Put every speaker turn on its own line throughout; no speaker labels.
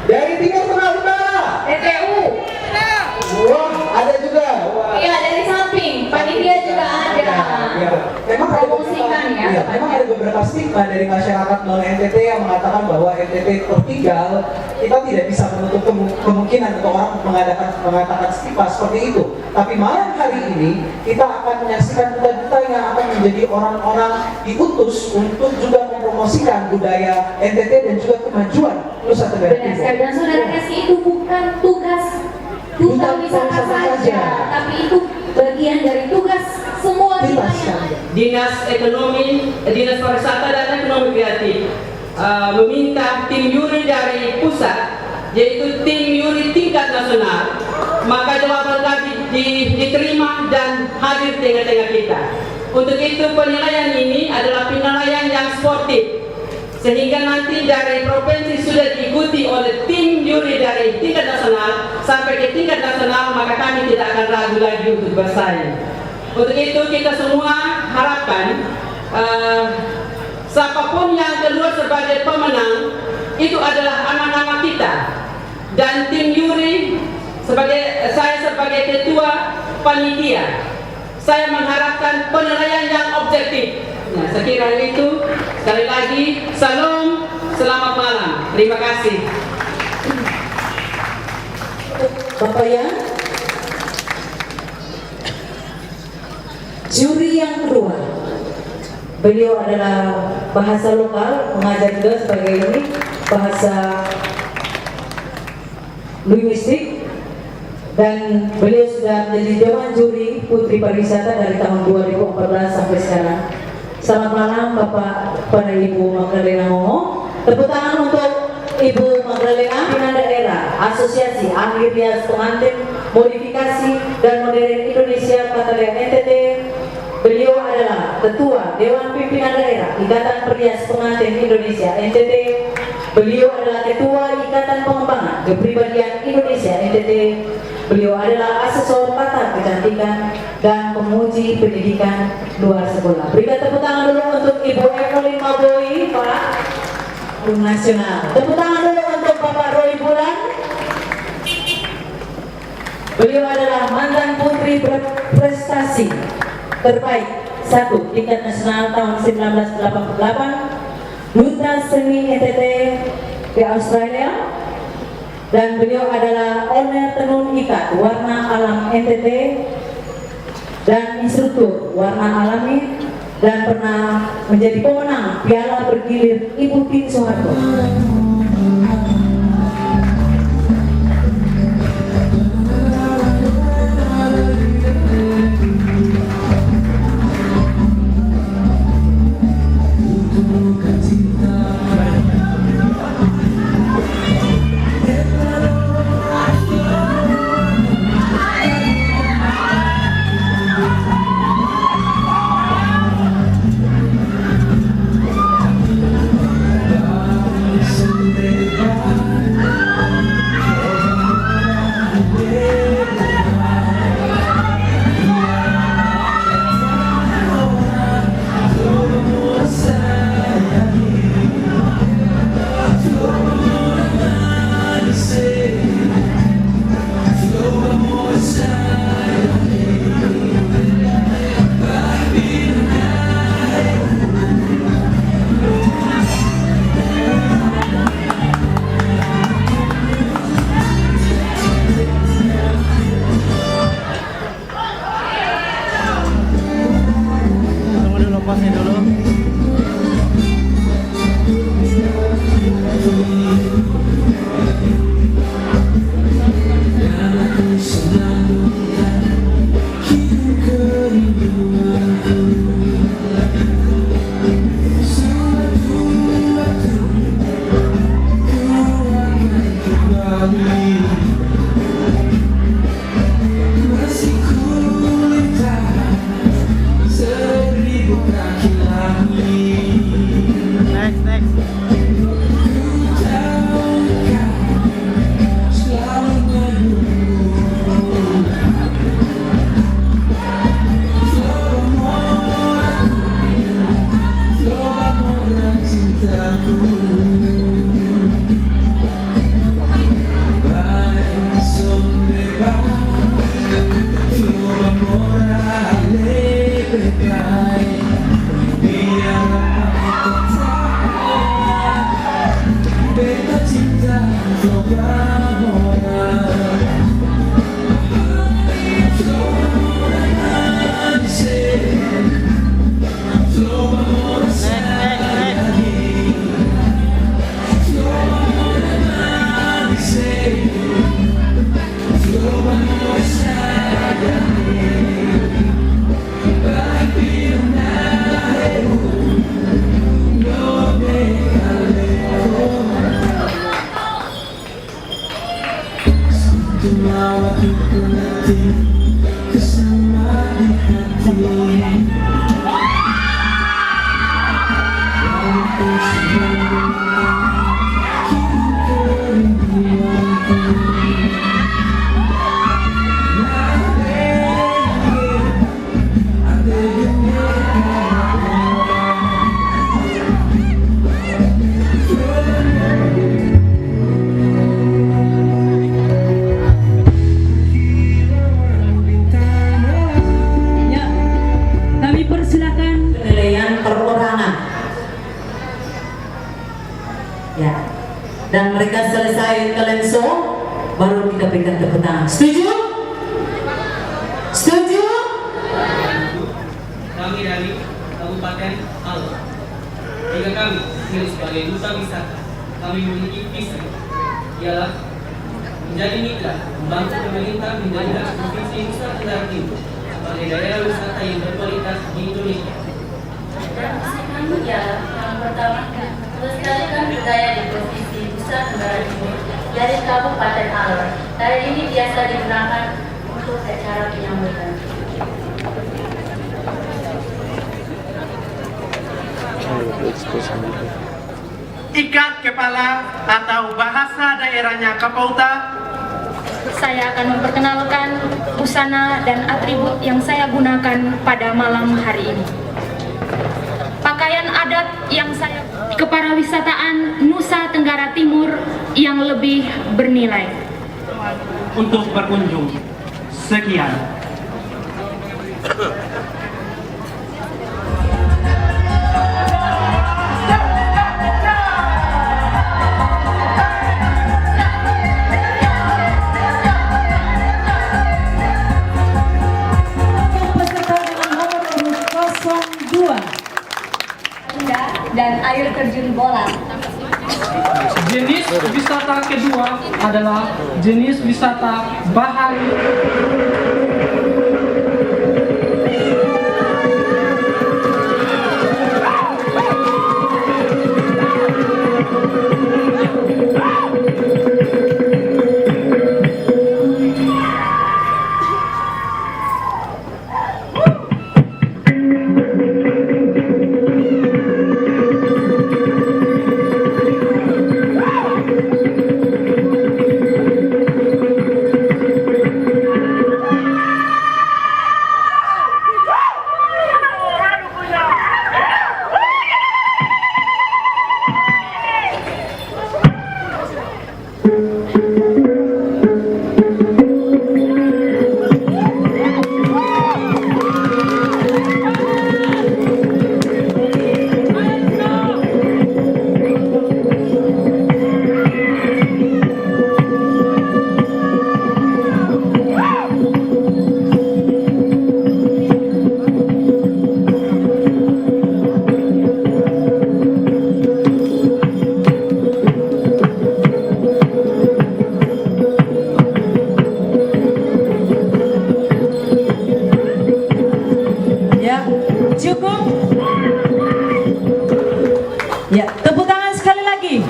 Dari Timur Tengah Utara.
TPU.
Wah, ada juga. Wah.
Iya, dari samping. Panitia juga ada.
Ya. Memang
promosikan ya.
Memang ada beberapa stigma dari masyarakat non NTT yang mengatakan bahwa NTT tertinggal. Kita tidak bisa menutup kemungkinan untuk orang mengatakan stigma seperti itu. Tapi malam hari ini kita akan menyaksikan duta-duta yang akan menjadi orang-orang diutus untuk juga mempromosikan budaya NTT dan juga kemajuan Nusa Tenggara Timur.
Benar, dan saudara kasih itu bukan tugas duta wisata saja, tapi itu bagian dari tugas semua kita yang
Dinas Ekonomi, Dinas Pariwisata dan Ekonomi Kreatif meminta tim juri dari pusat yaitu tim Yuri tingkat nasional, maka jawaban kami diterima dan hadir di tengah-tengah kita. Untuk itu penilaian ini adalah penilaian yang sportif, sehingga nanti dari provinsi sudah diikuti oleh tim Yuri dari tingkat nasional sampai ke tingkat nasional, maka kami tidak akan ragu lagi untuk bersaing. Untuk itu kita semua harapkan siapapun yang keluar sebagai pemenang itu adalah anak-anak kita, dan tim Yuri saya sebagai ketua panitia, saya mengharapkan penilaian yang objektif. Nah, sekiranya itu, sekali lagi, salam, selamat malam, terima kasih.
Bapak ya, juri yang kedua, beliau adalah bahasa lokal, mengajar juga sebagai ini bahasa linguistik, dan beliau sudah menjadi Dewan Juri Putri Pariwisata dari tahun 2014 sampai sekarang. Selamat malam Bapak pada Ibu Magdalena Momo. Tepuk tangan untuk Ibu Magdalena, pimpinan daerah Asosiasi Ahli Rias Pengantin Modifikasi dan Modern Indonesia Katalia NTT. Beliau adalah Ketua Dewan Pimpinan Daerah Ikatan Perias Pengantin Indonesia NTT. Beliau adalah Ketua Ikatan Pengembangan Kepribadian Indonesia NTT. Beliau adalah asesor tata kecantikan dan pemuji pendidikan luar sekolah. Berikan tepuk tangan dulu untuk Ibu Evelyn Maboy, Pak Nasional. Tepuk tangan dulu untuk Bapak Roy Bulan. Beliau adalah mantan putri berprestasi terbaik 1 tingkat nasional tahun 1988, Duta Seni NTT di Australia. Dan beliau adalah owner tenun ikat warna alam NTT dan instruktur warna alami, dan pernah menjadi pemenang Piala Bergilir Ibu Tin Soeharto. Ya, kami persilakan penilaian perorangan. Ya, dan mereka selesai talent show, baru kita berikan tepuk tangan. Setuju? Setuju?
Kami dari Kabupaten Alor. Jika kami sendiri sebagai duta wisata, kami memiliki visi ialah menjadi mitra, membantu pemerintah menjadikan provinsi Nusa Tenggara Timur sebagai daerah wisata yang berkualitas di Indonesia.
Dan misi kami ialah yang pertama, melestarikan budaya di Provinsi Nusa Tenggara Timur dari Kabupaten Alor. Tari ini biasa digunakan untuk acara penyambutan.
Ikat kepala atau bahasa daerahnya Kapauta.
Saya akan memperkenalkan busana dan atribut yang saya gunakan pada malam hari ini. Pakaian adat yang saya keparawisataan Nusa Tenggara Timur yang lebih bernilai.
Untuk berkunjung. Sekian.
Peserta dengan nomor urut 02.
Dan air terjun bola.
Jenis wisata kedua adalah jenis wisata bahari.
Ya, cukup. Ya, tepuk tangan sekali lagi.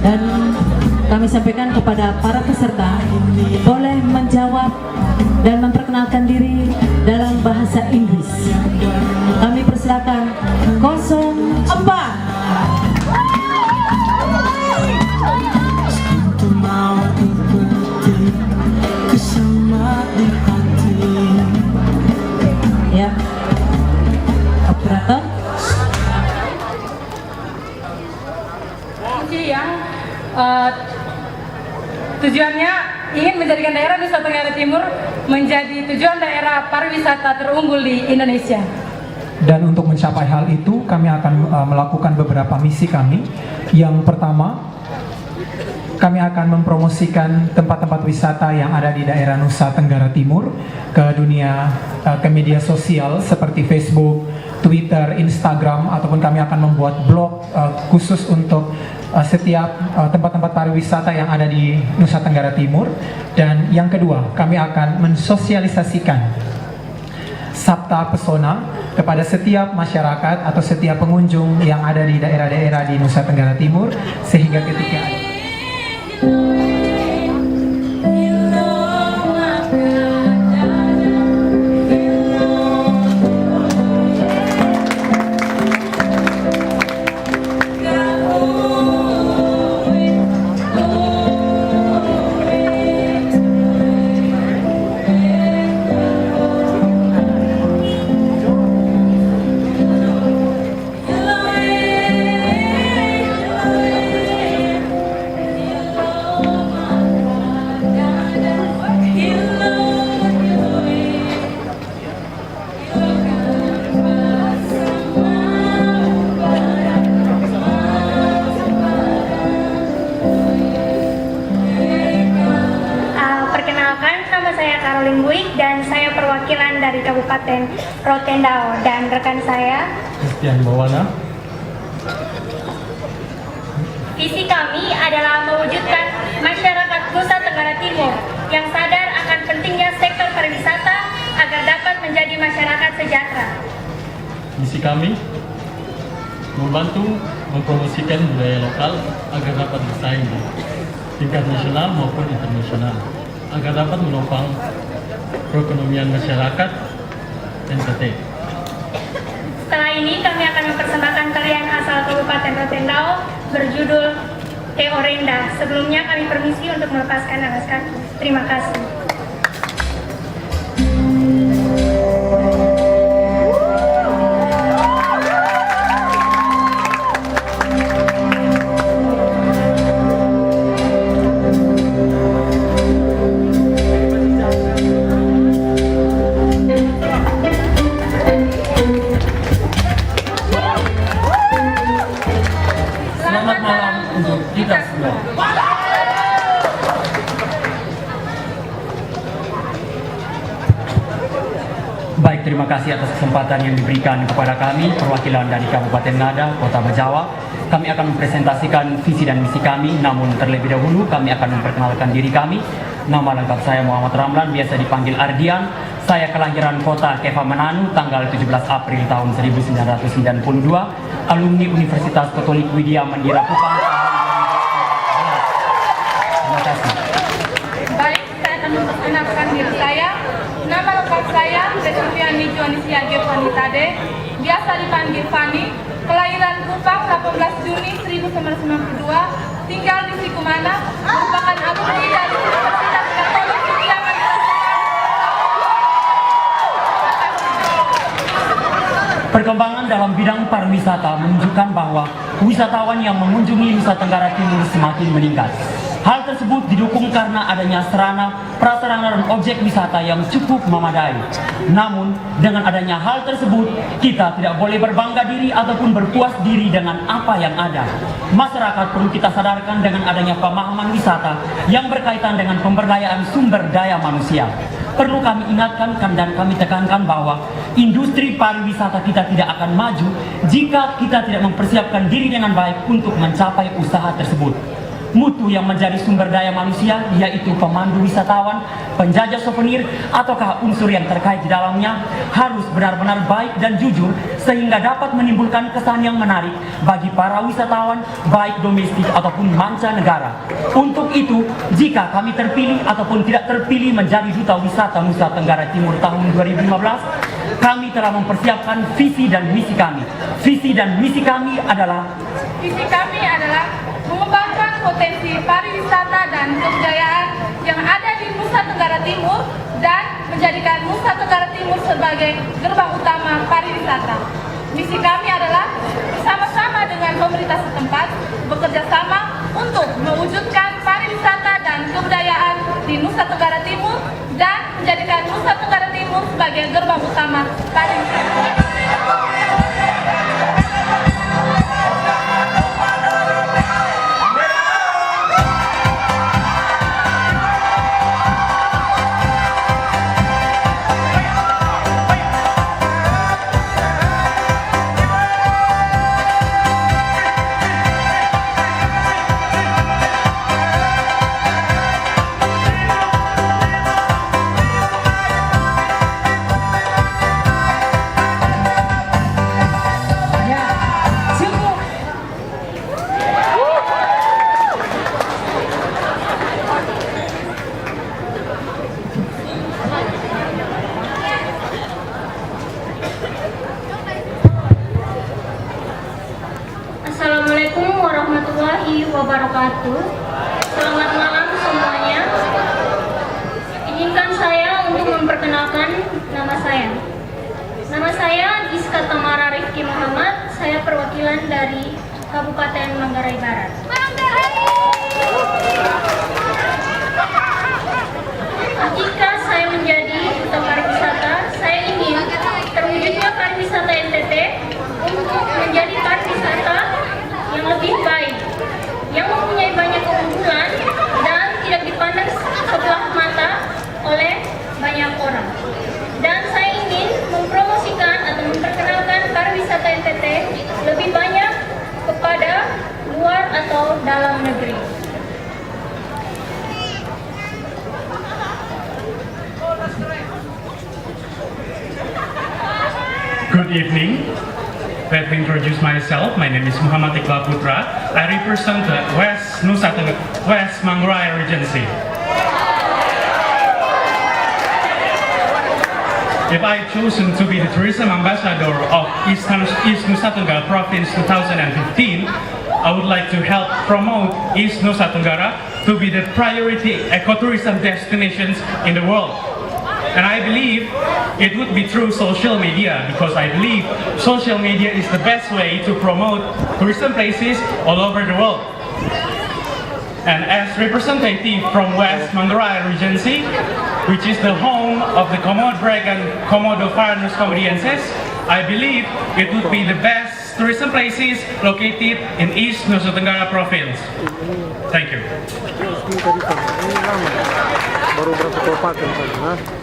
Dan kami sampaikan kepada para peserta boleh menjawab dan memperkenalkan diri dalam bahasa Inggris. Kami persilakan 04. Ya, operator.
Kunci yang tujuannya ingin menjadikan daerah Nusa Tenggara Timur menjadi tujuan daerah pariwisata terunggul di Indonesia.
Dan untuk mencapai hal itu, kami akan melakukan beberapa misi kami. Yang pertama, kami akan mempromosikan tempat-tempat wisata yang ada di daerah Nusa Tenggara Timur ke dunia, ke media sosial seperti Facebook, Twitter, Instagram, ataupun kami akan membuat blog khusus untuk setiap tempat-tempat pariwisata yang ada di Nusa Tenggara Timur. Dan yang kedua, kami akan mensosialisasikan Sabta Pesona kepada setiap masyarakat atau setiap pengunjung yang ada di daerah-daerah di Nusa Tenggara Timur, sehingga ketika
dan saya perwakilan dari Kabupaten Rotendao, dan rekan saya
Christian Bawana.
Visi kami adalah mewujudkan masyarakat Nusa Tenggara Timur yang sadar akan pentingnya sektor pariwisata agar dapat menjadi masyarakat sejahtera.
Misi kami membantu mempromosikan budaya lokal agar dapat bersaing di tingkat nasional maupun internasional, agar dapat menopang perekonomian masyarakat NTT.
Setelah ini kami akan mempersembahkan tarian asal Kabupaten Rotendao berjudul Teorenda. Sebelumnya kami permisi untuk melepaskan alas kaki. Terima kasih.
Selamat malam untuk kita semua.
Baik, terima kasih atas kesempatan yang diberikan kepada kami, perwakilan dari Kabupaten Ngada, Kota Bejawa. Kami akan mempresentasikan visi dan misi kami, namun terlebih dahulu kami akan memperkenalkan diri kami. Nama lengkap saya Muhammad Ramlan, biasa dipanggil Ardian. Saya kelahiran kota Keva Mananu, tanggal 17 April tahun 1992, alumni Universitas Katolik Widya Mandira Kupang. Terima kasih.
Baik, saya akan memperkenalkan diri saya. Nama lengkap saya Resufiani Joanisia Gefani Tade, biasa dipanggil Fani. Kelahiran Kupang 18 Juni 1992, tinggal di Sikumana, merupakan alumni dari Universitas Katolik Widya Mandira Kupang.
Perkembangan dalam bidang pariwisata menunjukkan bahwa wisatawan yang mengunjungi Nusa Tenggara Timur semakin meningkat. Hal tersebut didukung karena adanya sarana, prasarana dan objek wisata yang cukup memadai. Namun, dengan adanya hal tersebut, kita tidak boleh berbangga diri ataupun berpuas diri dengan apa yang ada. Masyarakat perlu kita sadarkan dengan adanya pemahaman wisata yang berkaitan dengan pemberdayaan sumber daya manusia. Perlu kami ingatkan dan kami tekankan bahwa industri pariwisata kita tidak akan maju jika kita tidak mempersiapkan diri dengan baik untuk mencapai usaha tersebut. Mutu yang menjadi sumber daya manusia yaitu pemandu wisatawan, penjajah souvenir, ataukah unsur yang terkait di dalamnya harus benar-benar baik dan jujur sehingga dapat menimbulkan kesan yang menarik bagi para wisatawan baik domestik ataupun mancanegara. Untuk itu, jika kami terpilih ataupun tidak terpilih menjadi Duta Wisata Nusa Tenggara Timur tahun 2015, kami telah mempersiapkan visi dan misi kami. Visi dan misi kami adalah
mengembangkan potensi pariwisata dan kebudayaan yang ada di Nusa Tenggara Timur dan menjadikan Nusa Tenggara Timur sebagai gerbang utama pariwisata. Misi kami adalah bersama-sama dengan pemerintah setempat bekerja sama untuk mewujudkan pariwisata dan kebudayaan di Nusa Tenggara Timur dan menjadikan Nusa Tenggara Timur sebagai gerbang utama pariwisata. wabarakatuh. Selamat malam semuanya. Izinkan saya untuk memperkenalkan nama saya. Nama saya Giska Tamara Rifki Muhammad. Saya perwakilan dari Kabupaten Manggarai Barat. Jika saya menjadi duta pariwisata, saya ingin terwujudnya pariwisata NTT untuk menjadi pariwisata yang lebih baik, yang mempunyai banyak keunggulan dan tidak dipandang sebelah mata oleh banyak orang. Dan saya ingin mempromosikan atau memperkenalkan pariwisata NTT lebih banyak kepada luar atau dalam negeri.
Good evening. Let me introduce myself. My name is Muhammad Iqbal Putra. I represent the West Manggarai Regency. If I chosen to be the tourism ambassador of East Nusa Tenggara Province 2015, I would like to help promote East Nusa Tenggara to be the priority ecotourism destinations in the world. And I believe it would be through social media, because I believe social media is the best way to promote tourism places all over the world. And as representative from West Manggarai Regency, which is the home of the Komodo dragon Komodo Varanus comediensis, I believe it would be the best tourism places located in East Nusa Tenggara Province. Thank you.
Baru berapa kabupaten saja?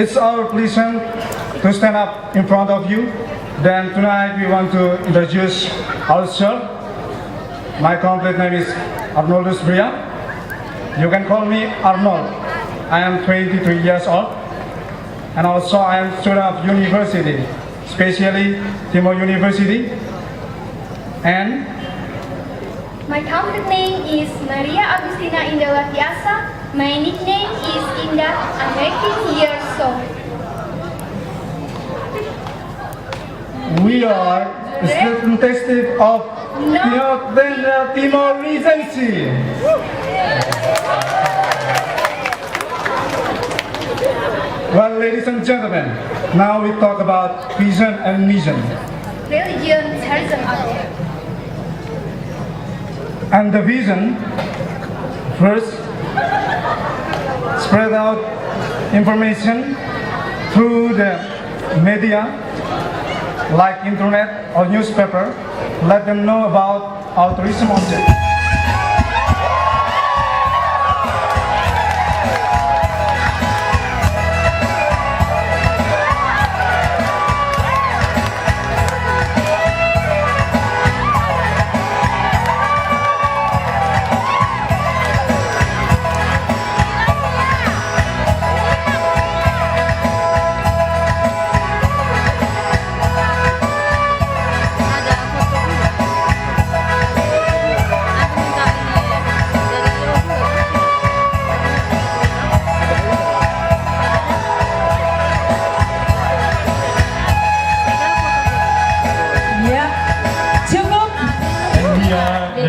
It's our pleasure to stand up in front of you. Then tonight we want to introduce ourselves. My complete name is Arnoldus Bria. You can call me Arnold. I am 23 years old. And also I am student of university, especially Timor University. And
my complete name is Maria Agustina Indawatiasa. My nickname is Indah. I'm 18 years old.
We are the representative of Timor Regency. Well, ladies and gentlemen, now we talk about vision and mission.
Religion, tourism.
And the vision, first, spread out information through the media like internet or newspaper. Let them know about our tourism object.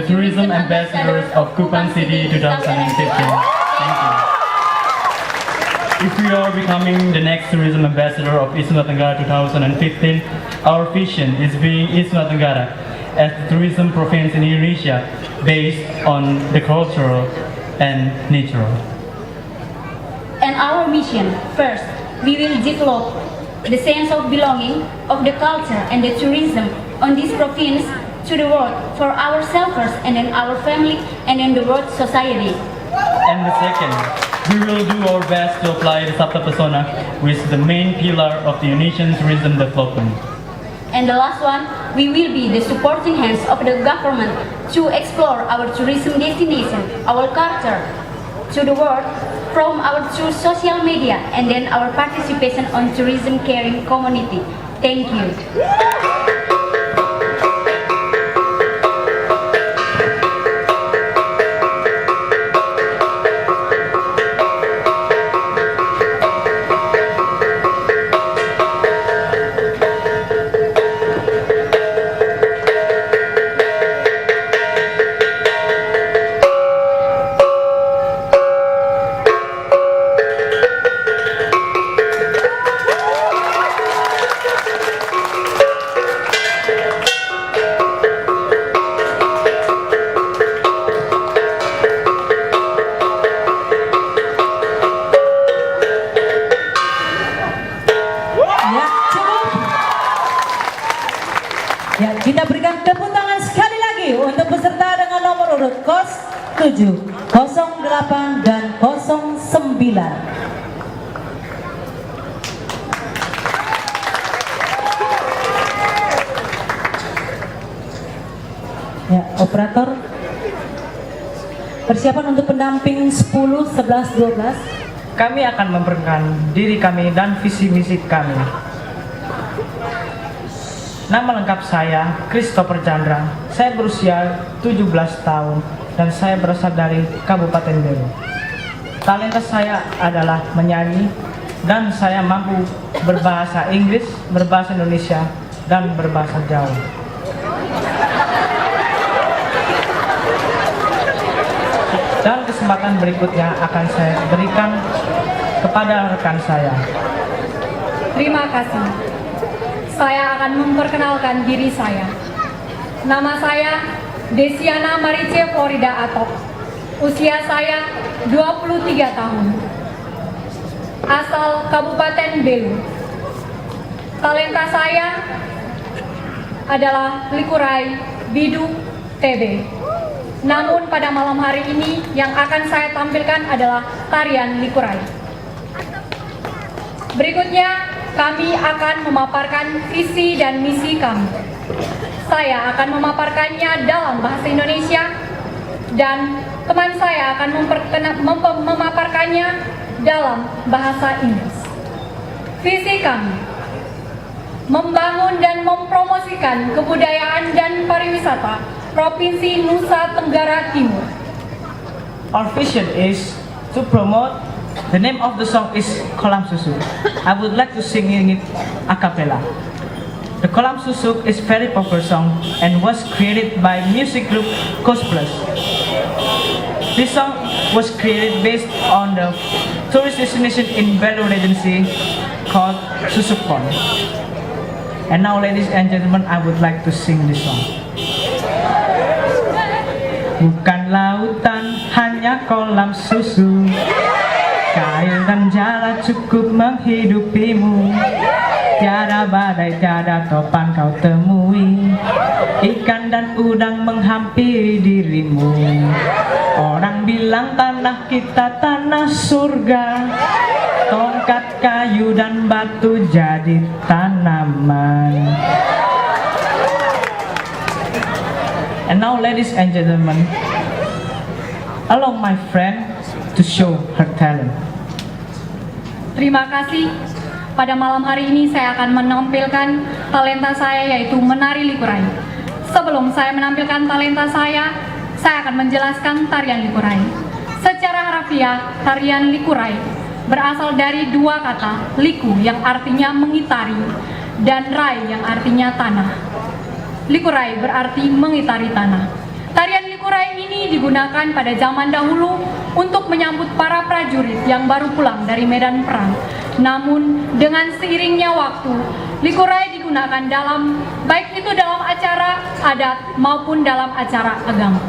Tourism Ambassadors of Kupang City 2015. Thank you. If we are becoming the next Tourism Ambassador of East Nusa Tenggara 2015, our vision is being East Nusa Tenggara as the tourism province in Indonesia based on the cultural and natural.
And our mission, first, we will develop the sense of belonging of the culture and the tourism on this province to the world for ourselves first, and then our family, and then the world society.
And the second, we will do our best to apply the Sabta Pesona, which is the main pillar of the Indonesian tourism development.
And the last one, we will be the supporting hands of the government to explore our tourism destination, our culture to the world from our through social media, and then our participation on tourism caring community. Thank you.
Ya, kita berikan tepuk tangan sekali lagi untuk peserta dengan nomor urut 07, 08, dan 09. Ya, operator. Persiapan untuk pendamping 10, 11, 12.
Kami akan memperkenalkan diri kami dan visi misi kami. Nama lengkap saya, Christopher Chandra. Saya berusia 17 tahun dan saya berasal dari Kabupaten Belu. Talenta saya adalah menyanyi dan saya mampu berbahasa Inggris, berbahasa Indonesia, dan berbahasa Jawa. Dan kesempatan berikutnya akan saya berikan kepada rekan saya.
Terima kasih. Saya akan memperkenalkan diri saya. Nama saya Desiana Marice Florida Atok. Usia saya 23 tahun. Asal Kabupaten Belu. Talenta saya adalah likurai, bidu, TB. Namun pada malam hari ini yang akan saya tampilkan adalah tarian likurai. Berikutnya kami akan memaparkan visi dan misi kami. Saya akan memaparkannya dalam bahasa Indonesia dan teman saya akan memaparkannya dalam bahasa Inggris. Visi kami: membangun dan mempromosikan kebudayaan dan pariwisata Provinsi Nusa Tenggara Timur.
Our vision is to promote. The name of the song is Kolam Susuk. I would like to sing it a cappella. The Kolam Susuk is very popular song and was created by music group Coast Plus. This song was created based on the tourist destination in Belu Regency called Susuk Pond. And now, ladies and gentlemen, I would like to sing this song. Bukan lautan, hanya kolam susu. Kail dan jala cukup menghidupimu. Tiada badai, tiada topan kau temui. Ikan dan udang menghampiri dirimu. Orang bilang tanah kita tanah surga. Tongkat kayu dan batu jadi tanaman. And now, ladies and gentlemen, allow my friend to show her talent.
Terima kasih. Pada malam hari ini saya akan menampilkan talenta saya, yaitu menari likurai. Sebelum saya menampilkan talenta saya akan menjelaskan tarian likurai. Secara harafiah, tarian likurai berasal dari dua kata, liku yang artinya mengitari dan rai yang artinya tanah. Likurai berarti mengitari tanah. Tarian likurai ini digunakan pada zaman dahulu untuk menyambut para prajurit yang baru pulang dari medan perang. Namun dengan seiringnya waktu, likurai digunakan baik itu dalam acara adat maupun dalam acara agama.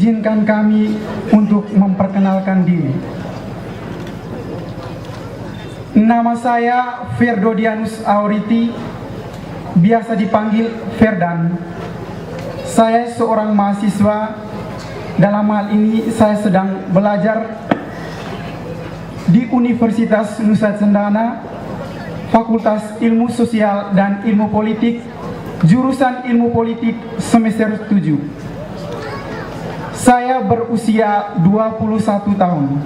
izinkan kami untuk memperkenalkan diri. Nama saya Ferdodianus Auriti, biasa dipanggil Ferdan. Saya seorang mahasiswa, dalam hal ini saya sedang belajar di Universitas Nusa Cendana, Fakultas Ilmu Sosial dan Ilmu Politik, jurusan Ilmu Politik semester 7. Saya berusia 21 tahun.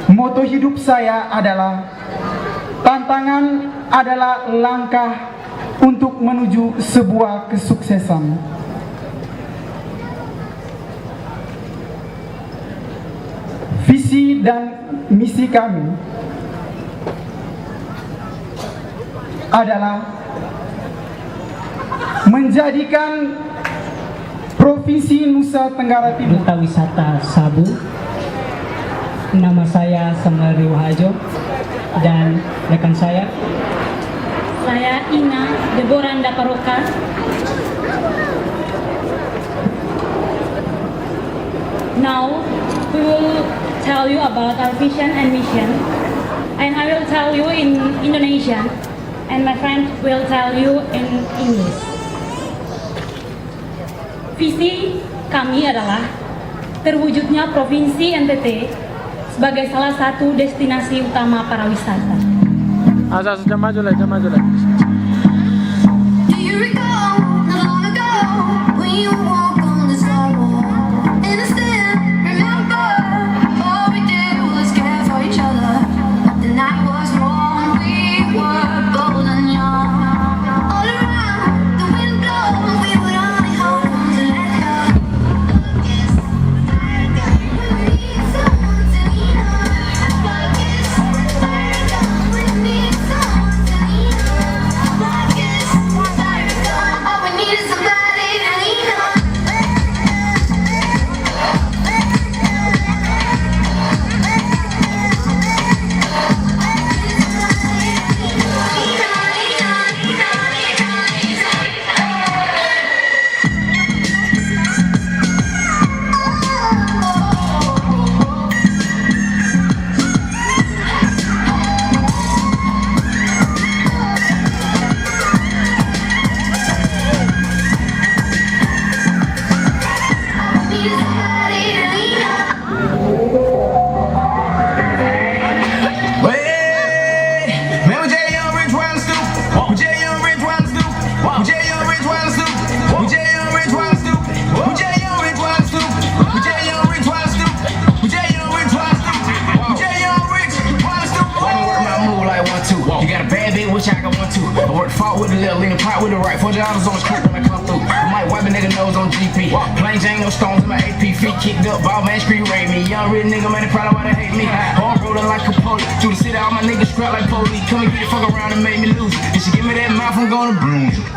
Moto hidup saya adalah, tantangan adalah langkah untuk menuju sebuah kesuksesan. Visi dan misi kami adalah menjadikan Provinsi Nusa Tenggara Timur
Duta Wisata Sabu. Nama saya Samari Wahajo dan rekan saya
Ina Deboranda Paroka. Now we will tell you about our vision and mission, and I will tell you in Indonesian and my friend will tell you in English. Visi kami adalah terwujudnya Provinsi NTT sebagai salah satu destinasi utama para wisata.
Asal jam maju lah.
Do you recall not long ago when you walk on the sidewalk? And I still remember all we did was care for each other. The night was warm, we were bold and young. All around, the wind blows, we would only hope to let go. Yes, we need someone to lean on. Like it's we need someone to lean on. Like it's all we need is somebody to lean on.
You got a bad bitch, wish I could want to. I work fought with the left, lean apart with the right. $4 on the street when I come through. I might wipe a nigga nose on GP. Plain Jane, no stones in my AP. Feet kicked up, ball man, scream rate me. Young rich nigga, man, they probably why they hate me. Home rolling like a police. Through the city, all my niggas scrap like police. Come and get the fuck around and make me lose. If she give me that mouth, I'm gonna bruise her.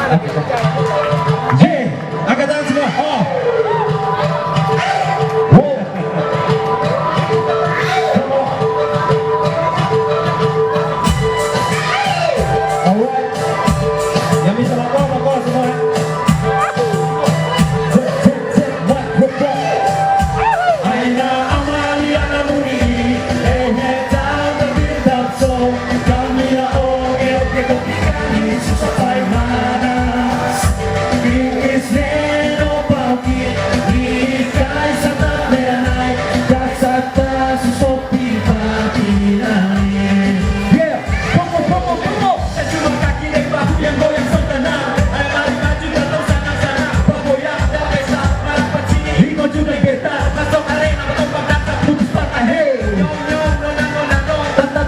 Angkat tangan semua. Oh. Alright. Yang bisa lakon semua. Aina Amalia Namuni, Eheta Tabintapso, Kamila Oge Oge Kopikani, Susapai Mana, Bingis Neno Pauki, Ikai Sata Meranai, Daksata Susopi Papinai. Yeah, Pomo, saya cuma kaki dan bahu yang goyang sempena. Ayo lari maju datang sana-sana, bergoyang dan pesta, marah pecini, Riko juga kita, masuk arena, bertombak dansa, putus patah, hey. Nyong, nona,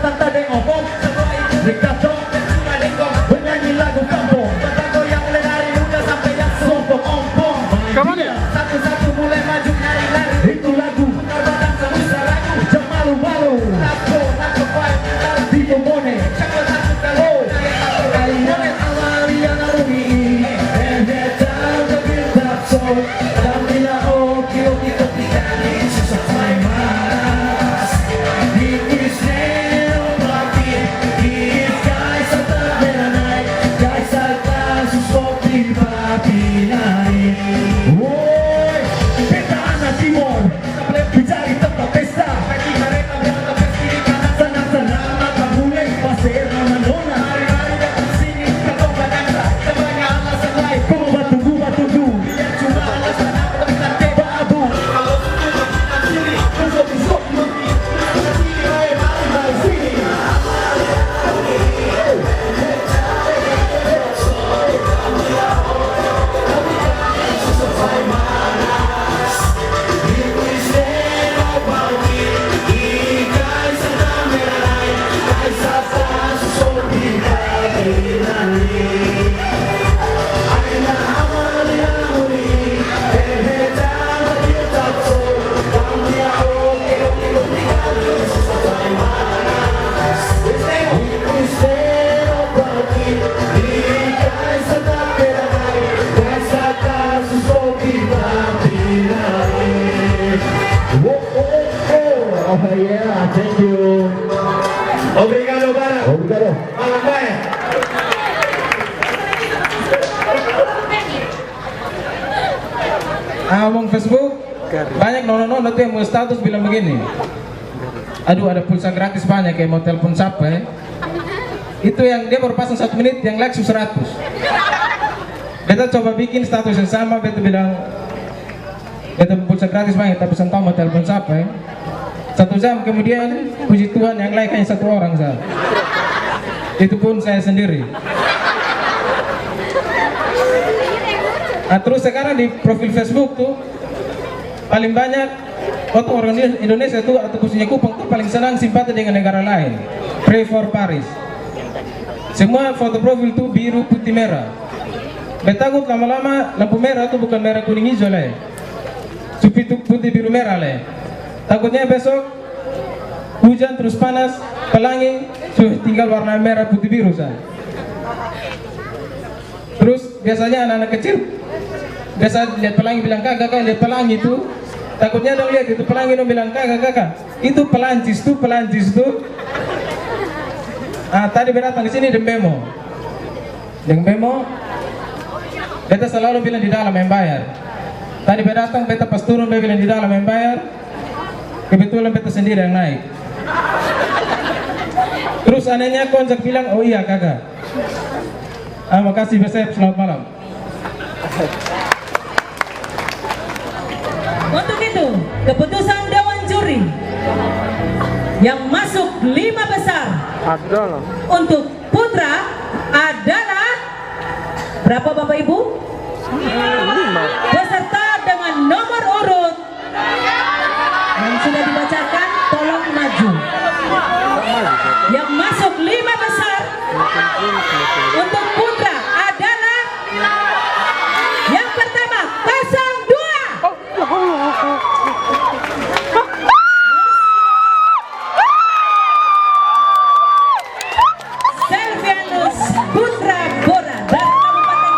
tata deng opong, semua itu Rikato, dan cuma dengkong, bernyanyi lagu kampung, tata goyang mulai dari muda sampai yang sombong ompong. Satu-satu mulai maju lari-lari, itu lagu, putar badan semusa lagu, jam malu-malu, lagu fight, di pomone, cakap satu kalau, Aina Amalia Narumi, Eheta Tabintapso, Kamila Oge Oge Kopikani, Susapai Manas, Bingis Neno Pauki, Ikai Sata Meranai, Daksata Susopi Papinai. Woi, peta anak timur, mencari tempat pesta, bagi mereka berangkat ke kiri kanan, senang-senang maka boleh pasir nona, hari-hari datang sini, katong badangsa, sebanyak alasan lain, kau batu-batu, biar cuma alasan aku tak teba abu, kalau sudah kita sini, besok mungkin, kita sini, mari sini. Oh yeah, thank you. Obrigado, Bara. Obrigado. Malamaya.
Ngomong Facebook, banyak nono-nono tuh yang mau status bilang begini. Aduh, ada pulsa gratis banyak kayak mau telepon siapa ya. Itu yang dia baru pasang 1 menit, yang like 100. Beta coba bikin status yang sama, beta bilang beta pulsa gratis banyak, tapi saya tahu mau telepon siapa ya. 1 jam kemudian, puji Tuhan yang like hanya 1 orang saja. Itu pun saya sendiri. Nah terus sekarang di profil Facebook tuh paling banyak foto orang Indonesia tuh atau khususnya Kupang tuh paling senang simpati dengan negara lain. Pray for Paris. Semua foto profil tuh biru putih merah. Betakut lama-lama lampu merah tuh bukan merah kuning hijau lah. Cupi tuh putih biru merah lah. Takutnya besok hujan terus panas, pelangi, tinggal warna merah putih biru saja. Terus biasanya anak-anak kecil biasa lihat pelangi bilang kakak lihat pelangi itu. Takutnya dong lihat itu pelangi dong bilang kakak itu pelancis tuh. Ah tadi datang di sini Dembemo. Beta selalu bilang di dalam yang bayar. Tadi beta datang beta pas turun beta bilang di dalam yang bayar. Kebetulan beta sendiri yang naik. Terus anehnya konjak bilang, oh iya kakak. Makasih Besep, selamat malam.
Untuk itu, keputusan Dewan Juri yang masuk 5 besar untuk putra adalah berapa Bapak Ibu? 5. Beserta dengan nomor urut yang sudah dibacakan, tolong maju. Yang masuk 5 besar untuk putra adalah yang pertama 02. Selvianus Putra Bora dari Kabupaten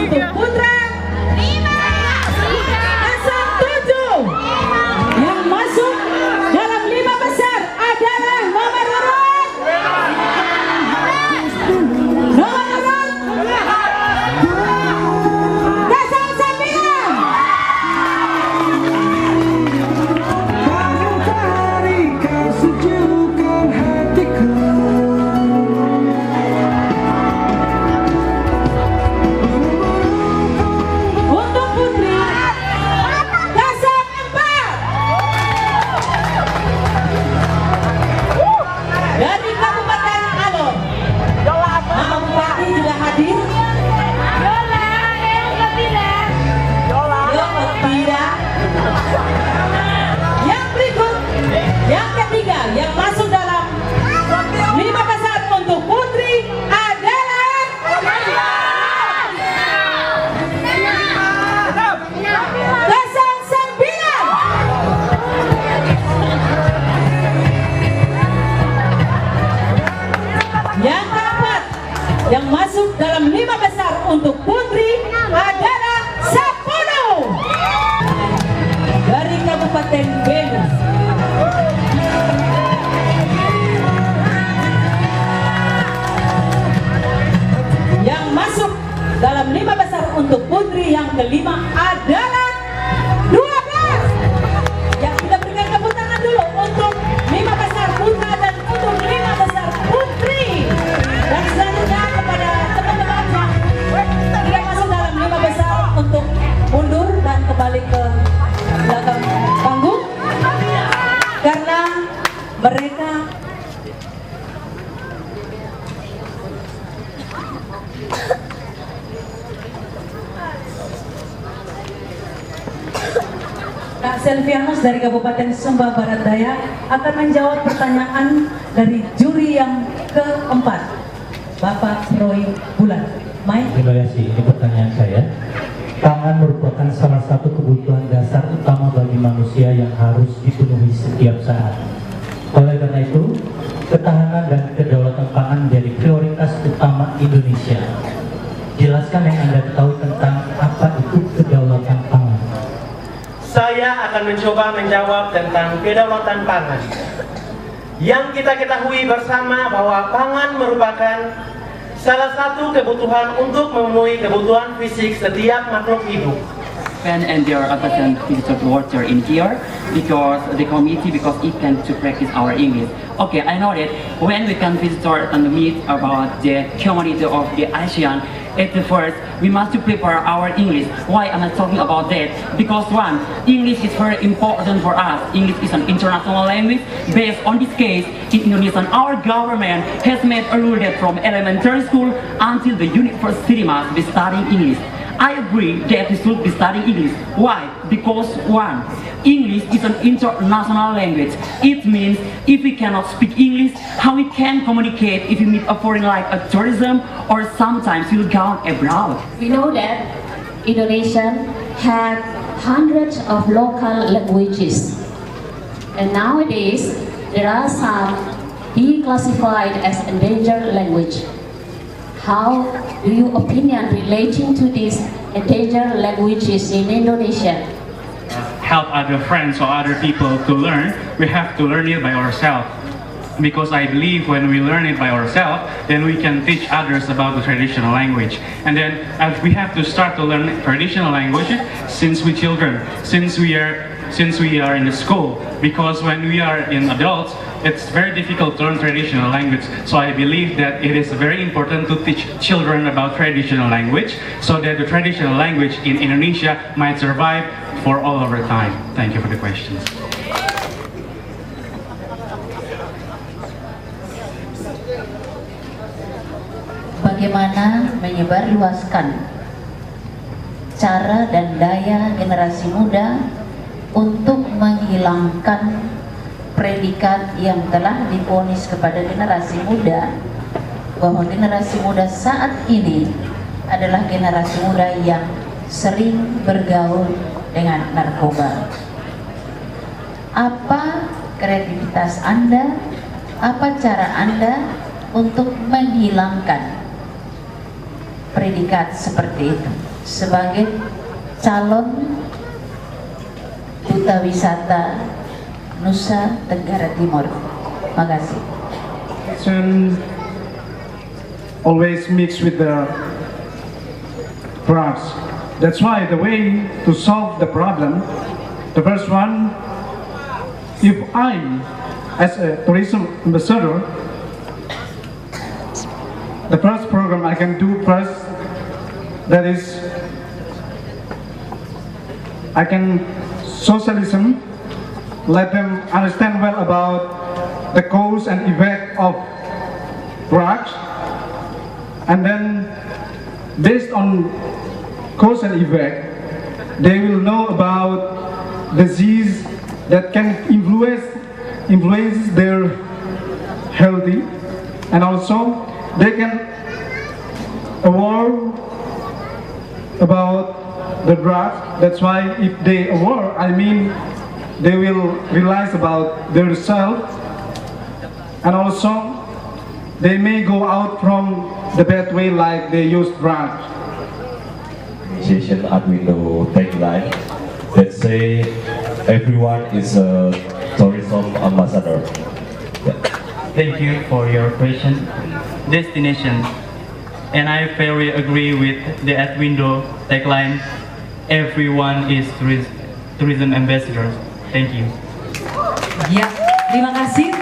untuk putra Dasar 7. Yang masuk dalam 5 besar adalah nomor urut Dasar 9.
Dari kau sejukkan hatiku.
Untuk putri Dasar 4. Dari Kabupaten Alor, Mama Bupati juga hadir. Yokotira. Yang berikut, yang ketiga, yang masuk dalam 5 besar untuk putri adalah Dasar 9. Yang keempat, yang masuk dalam 5 besar untuk putri adalah 10. Dari Kabupaten Belu. Yang masuk dalam 5 besar untuk putri yang kelima adalah 12. Yang kita berikan tepuk tangan dulu untuk 5 besar putra dan untuk 5 besar putri. Dan selanjutnya kepada teman-teman yang tidak masuk dalam 5 besar untuk mundur dan kembali ke belakang panggung karena mereka Kak Selvianus dari Kabupaten Sumba Barat Daya akan menjawab pertanyaan dari juri yang keempat, Bapak Roy Bulan. Mike.
Terima kasih. Ini pertanyaan saya. Pangan merupakan salah satu kebutuhan dasar utama bagi manusia yang harus dipenuhi setiap saat. Oleh karena itu, ketahanan dan kedaulatan pangan menjadi prioritas utama Indonesia. Jelaskan yang Anda ketahui tentang apa itu kedaulatan pangan.
Saya akan mencoba menjawab tentang kedaulatan pangan. Yang kita ketahui bersama bahwa pangan merupakan salah satu kebutuhan untuk memenuhi kebutuhan fisik setiap makhluk hidup.
And there are abundant visitor water in here because the committee it can to practice our English. Okay, I know that when we can visit and meet about the community of the ASEAN, at the first we must to prepare our English. Why am I talking about that? Because one, English is very important for us. English is an international language. Based on this case, in Indonesia, our government has made a rule that from elementary school until the university must be studying English. I agree that we should be studying English. Why? Because one, English is an international language. It means if we cannot speak English, how we can communicate if we meet a foreign like a tourism or sometimes we'll go abroad.
We know that Indonesia has hundreds of local languages. And nowadays, there are some being classified as endangered language. How do you opinion relating to these endangered languages in Indonesia?
Help other friends or other people to learn, we have to learn it by ourselves. Because I believe when we learn it by ourselves, then we can teach others about the traditional language. And then we have to start to learn traditional languages since we're children, since we are in the school. Because when we are in adults, it's very difficult to learn traditional language. So I believe that it is very important to teach children about traditional language so that the traditional language in Indonesia might survive for all over time. Thank you for the questions.
Bagaimana menyebarluaskan cara dan daya generasi muda untuk menghilangkan predikat yang telah diponis kepada generasi muda bahwa generasi muda saat ini adalah generasi muda yang sering bergaul dengan narkoba. Apa kreativitas Anda, apa cara Anda untuk menghilangkan
predikat seperti itu sebagai calon duta wisata Nusa Tenggara Timur. Makasih.
Always mix with the drugs. That's why the way to solve the problem, the first one, if I, as a tourism ambassador, the first program I can do first, that is, I can socialism, let them understand well about the cause and effect of drugs, and then based on cause and effect, they will know about disease that can influence their healthy, and also they can aware about the drugs. That's why if they aware, I mean they will realize about their self, and also they may go out from the bad way like they use drugs.
Initiation Arduino tagline that say everyone is a tourism ambassador.
Thank you for your question. Destination. And I very agree with the Arduino tagline, everyone is tourism ambassadors. Thank you.
Ya, terima kasih.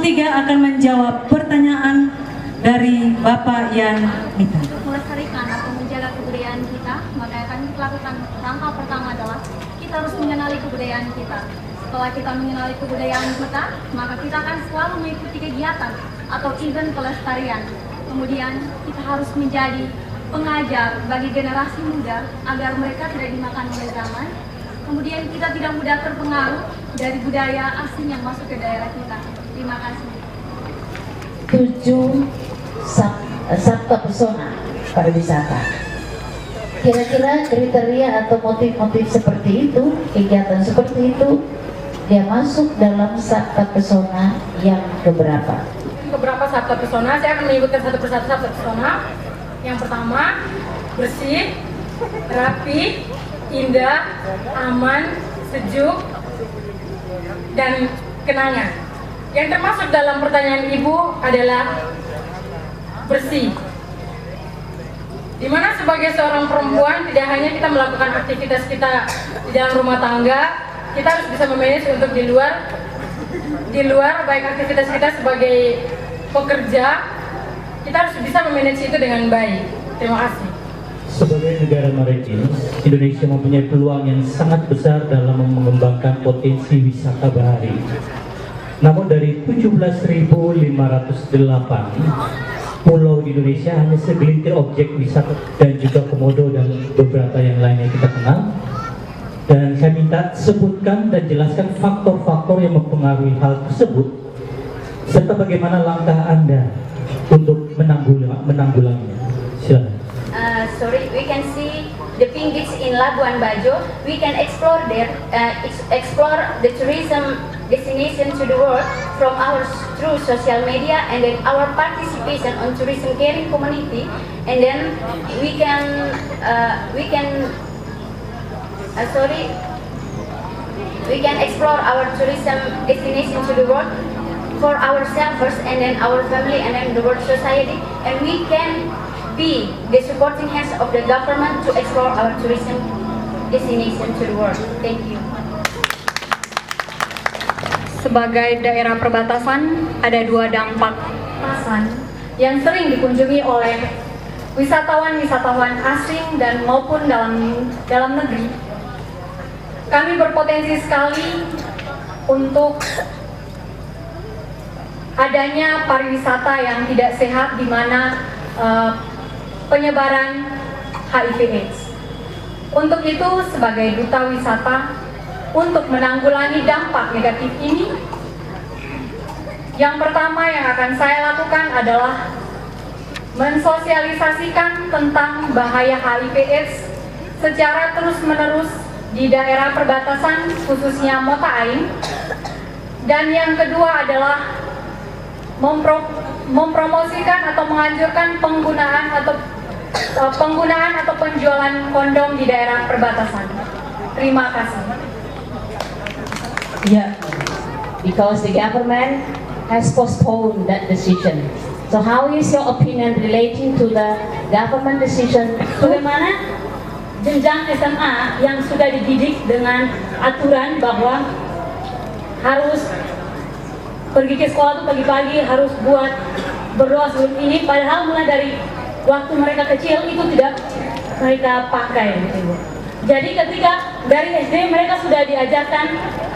Tiga akan menjawab pertanyaan dari Bapak Yan Mita.
Melestarikan atau menjaga kebudayaan kita, maka yang akan kita lakukan langkah pertama adalah kita harus mengenali kebudayaan kita. Setelah kita mengenali kebudayaan kita, maka kita akan selalu mengikuti kegiatan atau event pelestarian. Kemudian kita harus menjadi pengajar bagi generasi muda agar mereka tidak dimakan oleh zaman. Kemudian kita tidak mudah terpengaruh dari budaya asing yang masuk ke daerah kita. Terima kasih.
7 sabta pesona pariwisata. Kira-kira kriteria atau motif-motif seperti itu, kegiatan seperti itu, dia masuk dalam sabta pesona yang keberapa?
Beberapa sabta pesona, saya akan menyebutkan satu persatu sabta pesona. Yang pertama, bersih, rapi, indah, aman, sejuk, dan kenangan. Yang termasuk dalam pertanyaan Ibu adalah bersih. Dimana sebagai seorang perempuan tidak hanya kita melakukan aktivitas kita di dalam rumah tangga, kita harus bisa memanage untuk di luar baik aktivitas kita sebagai pekerja, kita harus bisa memanage itu dengan baik. Terima kasih.
Sebagai negara maritim, Indonesia mempunyai peluang yang sangat besar dalam mengembangkan potensi wisata bahari. Namun dari 17.508 pulau di Indonesia, hanya segelintir objek wisata dan juga komodo dan beberapa yang lain yang kita kenal. Dan saya minta sebutkan dan jelaskan faktor-faktor yang mempengaruhi hal tersebut, serta bagaimana langkah Anda untuk menanggulanginya. Silakan.
Sorry, we can see the Pink Beach in Labuan Bajo. We can explore there, explore the tourism destination to the world from our through social media, and then our participation on tourism caring community, and then we can explore our tourism destination to the world for ourselves first, and then our family, and then the world society, and we can be the supporting hands of the government to explore our tourism destination to the world. Thank you.
Sebagai daerah perbatasan, ada 2 dampak pasan yang sering dikunjungi oleh wisatawan-wisatawan asing dan maupun dalam negeri. Kami berpotensi sekali untuk adanya pariwisata yang tidak sehat, di mana penyebaran HIV/AIDS. Untuk itu, sebagai duta wisata, untuk menanggulangi dampak negatif ini, yang pertama yang akan saya lakukan adalah
mensosialisasikan tentang bahaya HIV/AIDS secara terus-menerus di daerah perbatasan khususnya Mota Ain. Dan yang kedua adalah mempromosikan atau menganjurkan penggunaan atau penjualan kondom di daerah perbatasan. Terima kasih.
Yeah, because the government has postponed that decision. So how is your opinion relating to the government decision?
Bagaimana jenjang SMA yang sudah dididik dengan aturan bahwa harus pergi ke sekolah tuh pagi-pagi, harus buat berdoa sebelum ini, padahal mulai dari waktu mereka kecil itu tidak mereka pakai gitu. Jadi ketika dari SD mereka sudah diajarkan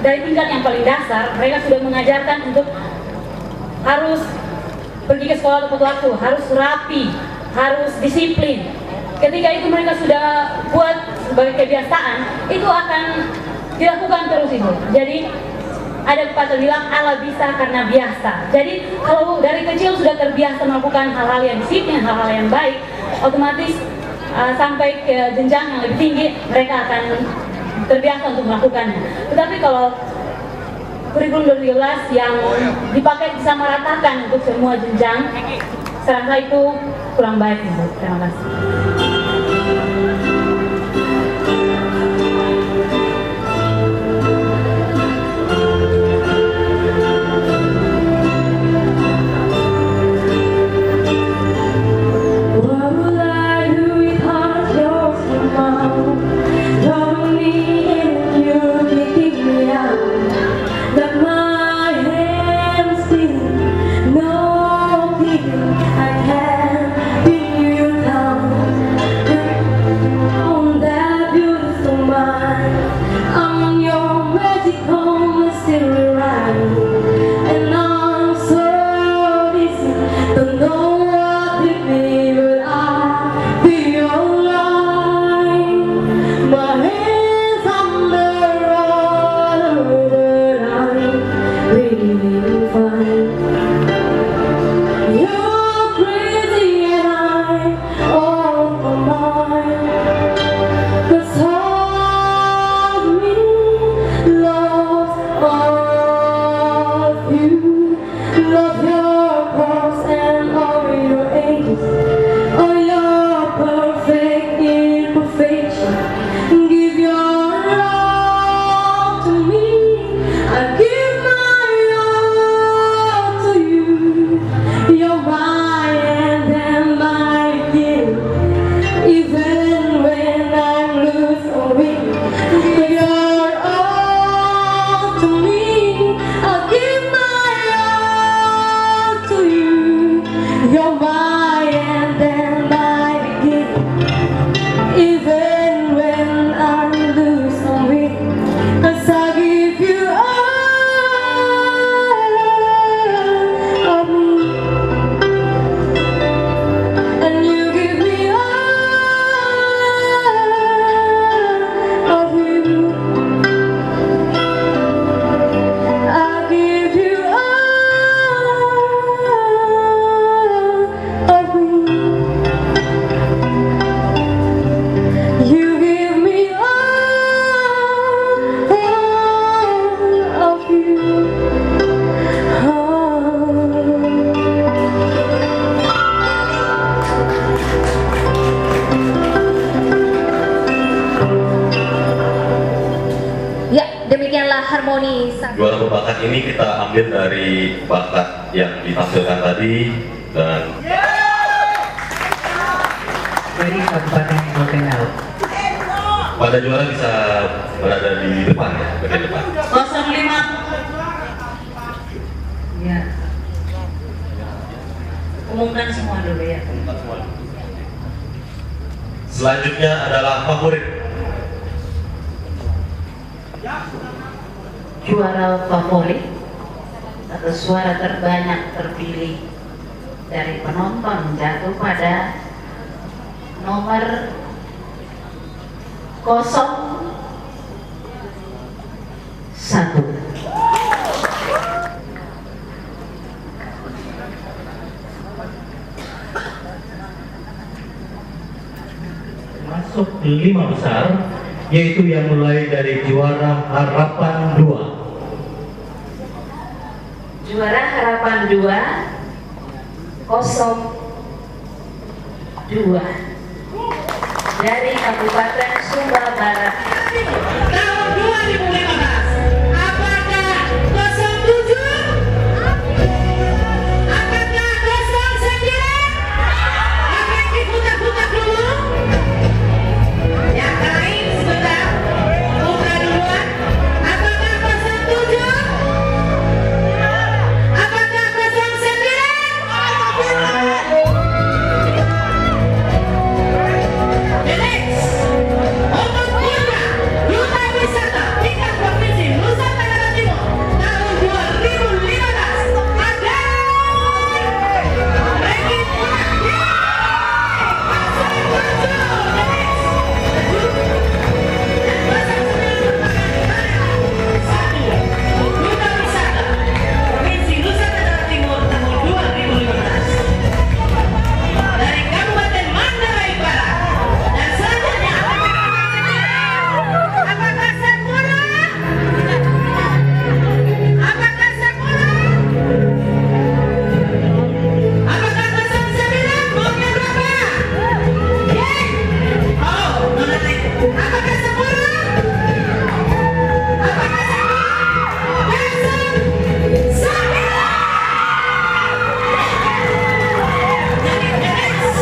dari tingkat yang paling dasar, mereka sudah mengajarkan untuk harus pergi ke sekolah tepat waktu, harus rapi, harus disiplin. Ketika itu mereka sudah buat sebagai kebiasaan, itu akan dilakukan terus itu. Jadi ada pepatah bilang ala bisa karena biasa. Jadi kalau dari kecil sudah terbiasa melakukan hal-hal yang disiplin, hal-hal yang baik, otomatis sampai ke jenjang yang lebih tinggi mereka akan terbiasa untuk melakukannya. Tetapi kalau kurikulum 2012 yang dipakai disamaratakan untuk semua jenjang, saya rasa itu kurang baik, Ibu. Terima kasih.
Juara berbakat ini kita ambil dari bakat yang ditampilkan tadi dan
dari Kabupaten Botenau.
pada juara bisa berada di depan ya, bagian depan.
05. Ya. Umumkan semua dulu ya.
Selanjutnya adalah favorit.
Juara favorit atau suara terbanyak terpilih dari penonton jatuh pada nomor 01.
5 besar, yaitu yang mulai dari juara Harapan 2.
Juara Harapan 2 02 dari Kabupaten Sumba Barat.
Tahun 2015. Apakah 07? Apakah 09? Oke, diputar-putar dulu. Yang lain sebentar. Putar duluan. Apakah 07? Apakah 09? The next. Untuk Duta Wisata tingkat provinsi Nusa Tenggara Timur tahun 2015 ada ranking 1. Duta Wisata Provinsi Nusa Tenggara Timur tahun 2015 dari Kabupaten Mandalay Barat. Dan selanjutnya apakah 10? Apakah 10? Apakah 09? Maunya berapa? Yeay! Oh, menarik. Apakah 10? Apakah 10? 9! Jadi next,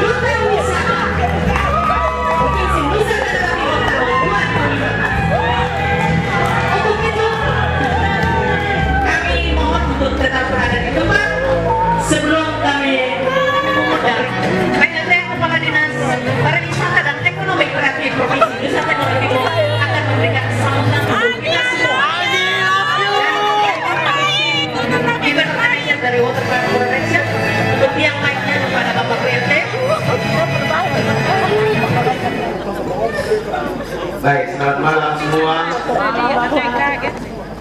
Duta Wisata Provinsi Nusa Tenggara Timur tahun 2015. Untuk itu, kami mohon untuk tetap berada di tempat sebelum kami dari PLT Kepala Dinas Pariwisata dan Ekonomi Kreatif Provinsi Nusa Tenggara Timur akan memberikan sambutan untuk kita semua. Gimana manajer dari Waterfront Protection untuk yang lainnya kepada Bapak PLT.
Baik, selamat malam semua.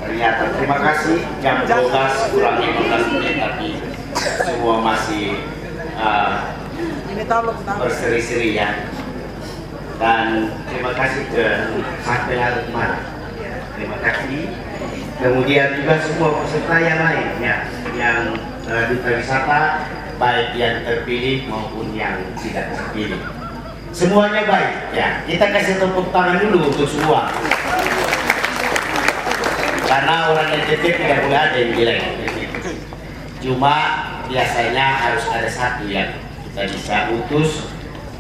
Ternyata terima kasih jam 12 kurang 15 menit tapi semua masih berseri-seri ya. Dan terima kasih ke sampai hari kemarin. Terima kasih. Kemudian juga semua peserta yang lain ya, yang duta wisata baik yang terpilih maupun yang tidak terpilih. Semuanya baik ya. Kita kasih tepuk tangan dulu untuk semua. Karena orang NTT tidak boleh ada yang jelek. Cuma biasanya harus ada satu yang kita bisa utus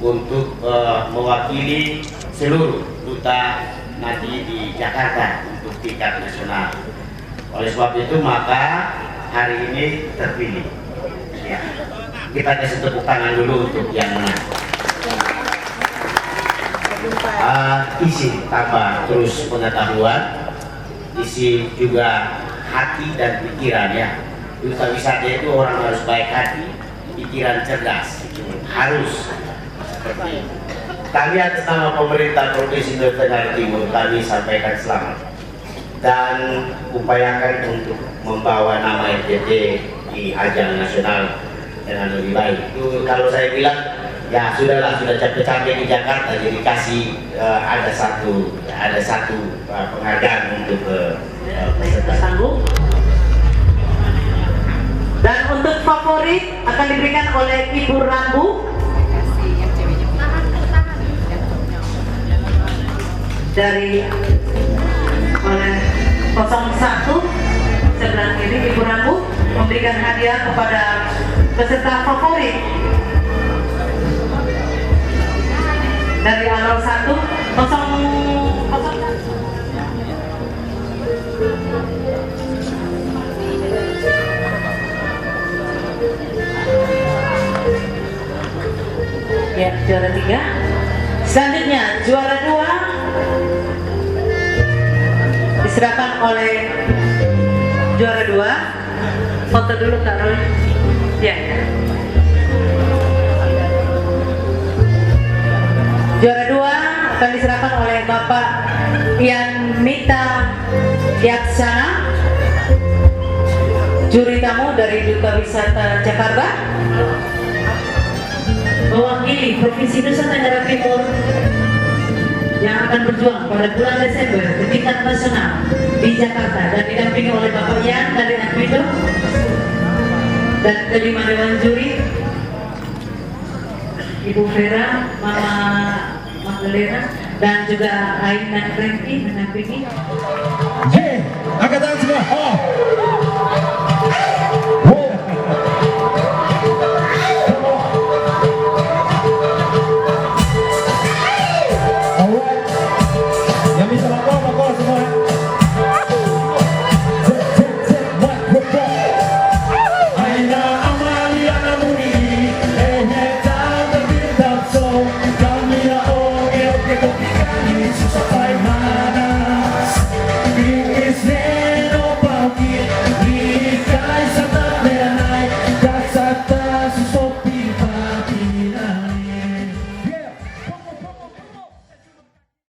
untuk mewakili seluruh duta nanti di Jakarta untuk tingkat nasional. Oleh sebab itu maka hari ini terpilih. Ya. Kita kasih tepuk tangan dulu untuk yang menang. Isi tambah terus pengetahuan, isi juga hati dan pikiran ya. Duta wisata itu orang harus baik hati, pikiran cerdas, harus seperti itu. Kami atas nama pemerintah Provinsi Nusa Tenggara Timur kami sampaikan selamat dan upayakan untuk membawa nama NTT di ajang nasional dengan lebih baik. Itu kalau saya bilang ya sudahlah, sudah capek-capek di Jakarta, jadi kasih ada satu penghargaan untuk peserta sanggup.
Dan untuk favorit akan diberikan oleh Ibu Rambu. Dari oleh 01 sebelah kiri Ibu Rambu memberikan hadiah kepada peserta favorit dari alur 1 ya, juara 3. Selanjutnya juara 2 diserahkan oleh juara 2. Foto dulu Kak Roy. Ya. Juara 2 akan diserahkan oleh Bapak Ian Mita Yaksana, juri tamu dari Duta Wisata Jakarta, mewakili Provinsi Nusa Tenggara Timur yang akan berjuang pada bulan Desember di tingkat nasional di Jakarta dan didampingi oleh Bapak Yan dari Adwindo dan kelima dewan juri Ibu Vera, Mama Magdalena dan juga Ain dan Franky mendampingi.
Angkat tangan semua. Oh. Sampai mana